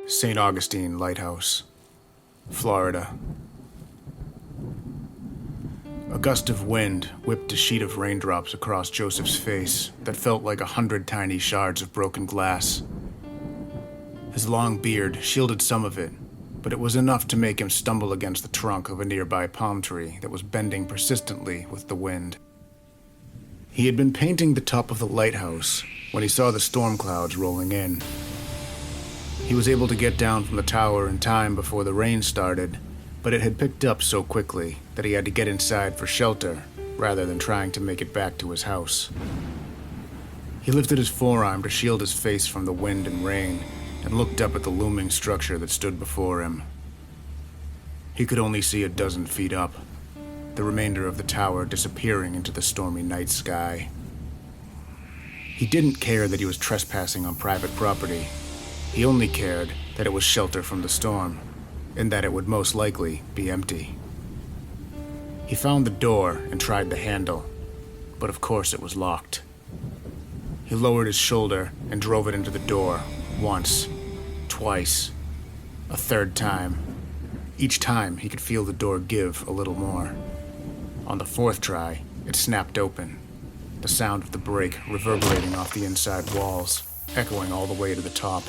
St Augustine Lighthouse, Florida. A gust of wind whipped a sheet of raindrops across Joseph's face that felt like 100 tiny shards of broken glass. His long beard shielded some of it, but it was enough to make him stumble against the trunk of a nearby palm tree that was bending persistently with the wind. He had been painting the top of the lighthouse when he saw the storm clouds rolling in. He was able to get down from the tower in time before the rain started, but it had picked up so quickly that he had to get inside for shelter rather than trying to make it back to his house. He lifted his forearm to shield his face from the wind and rain and looked up at the looming structure that stood before him. He could only see a dozen feet up, the remainder of the tower disappearing into the stormy night sky. He didn't care that he was trespassing on private property. He only cared that it was shelter from the storm, and that it would most likely be empty. He found the door and tried the handle, but of course it was locked. He lowered his shoulder and drove it into the door, once, twice, a third time. Each time he could feel the door give a little more. On the fourth try, it snapped open, the sound of the break reverberating off the inside walls, echoing all the way to the top.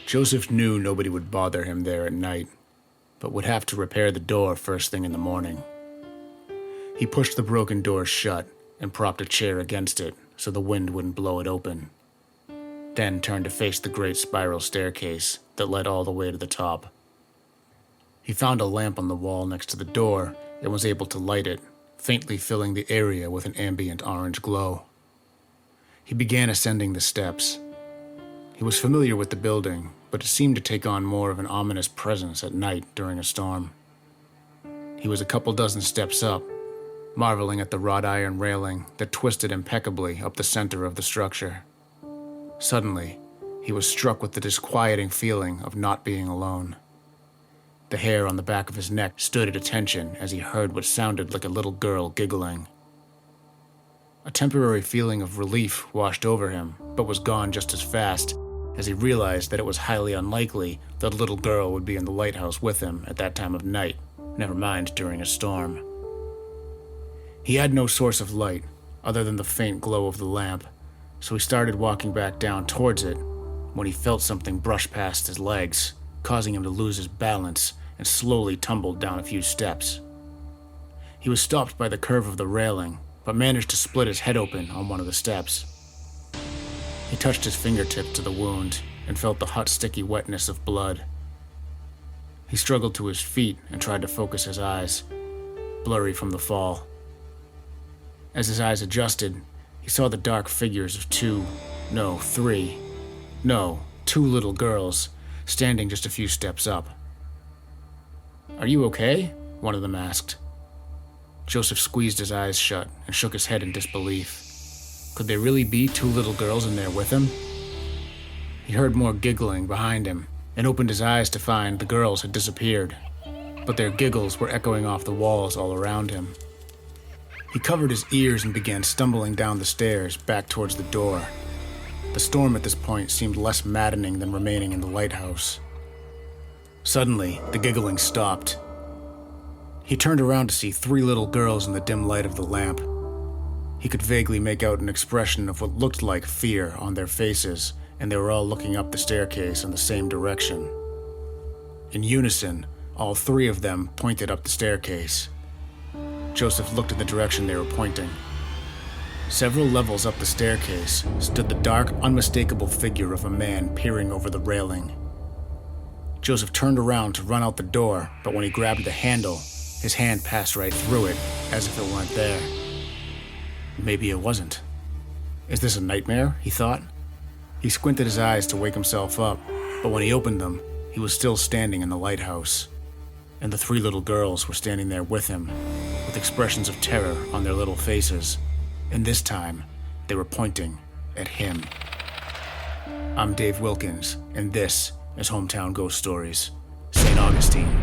Joseph knew nobody would bother him there at night, but would have to repair the door first thing in the morning. He pushed the broken door shut and propped a chair against it so the wind wouldn't blow it open, then turned to face the great spiral staircase that led all the way to the top. He found a lamp on the wall next to the door and was able to light it, faintly filling the area with an ambient orange glow. He began ascending the steps. He was familiar with the building, but it seemed to take on more of an ominous presence at night during a storm. He was a couple dozen steps up, marveling at the wrought iron railing that twisted impeccably up the center of the structure. Suddenly, he was struck with the disquieting feeling of not being alone. The hair on the back of his neck stood at attention as he heard what sounded like a little girl giggling. A temporary feeling of relief washed over him, but was gone just as fast as he realized that it was highly unlikely that a little girl would be in the lighthouse with him at that time of night, never mind during a storm. He had no source of light other than the faint glow of the lamp, so he started walking back down towards it when he felt something brush past his legs, causing him to lose his balance and slowly tumbled down a few steps. He was stopped by the curve of the railing, but managed to split his head open on one of the steps. He touched his fingertip to the wound and felt the hot, sticky wetness of blood. He struggled to his feet and tried to focus his eyes, blurry from the fall. As his eyes adjusted, he saw the dark figures of two little girls standing just a few steps up. "Are you okay?" one of them asked. Joseph squeezed his eyes shut and shook his head in disbelief. Could there really be two little girls in there with him? He heard more giggling behind him and opened his eyes to find the girls had disappeared, but their giggles were echoing off the walls all around him. He covered his ears and began stumbling down the stairs back towards the door. The storm at this point seemed less maddening than remaining in the lighthouse. Suddenly, the giggling stopped. He turned around to see three little girls in the dim light of the lamp. He could vaguely make out an expression of what looked like fear on their faces, and they were all looking up the staircase in the same direction. In unison, all three of them pointed up the staircase. Joseph looked in the direction they were pointing. Several levels up the staircase stood the dark, unmistakable figure of a man peering over the railing. Joseph turned around to run out the door, but when he grabbed the handle, his hand passed right through it, as if it weren't there. Maybe it wasn't. Is this a nightmare? He thought. He squinted his eyes to wake himself up, but when he opened them, he was still standing in the lighthouse, and the three little girls were standing there with him, with expressions of terror on their little faces, and this time, they were pointing at him. I'm Dave Wilkins, and this is Hometown Ghost Stories, St. Augustine.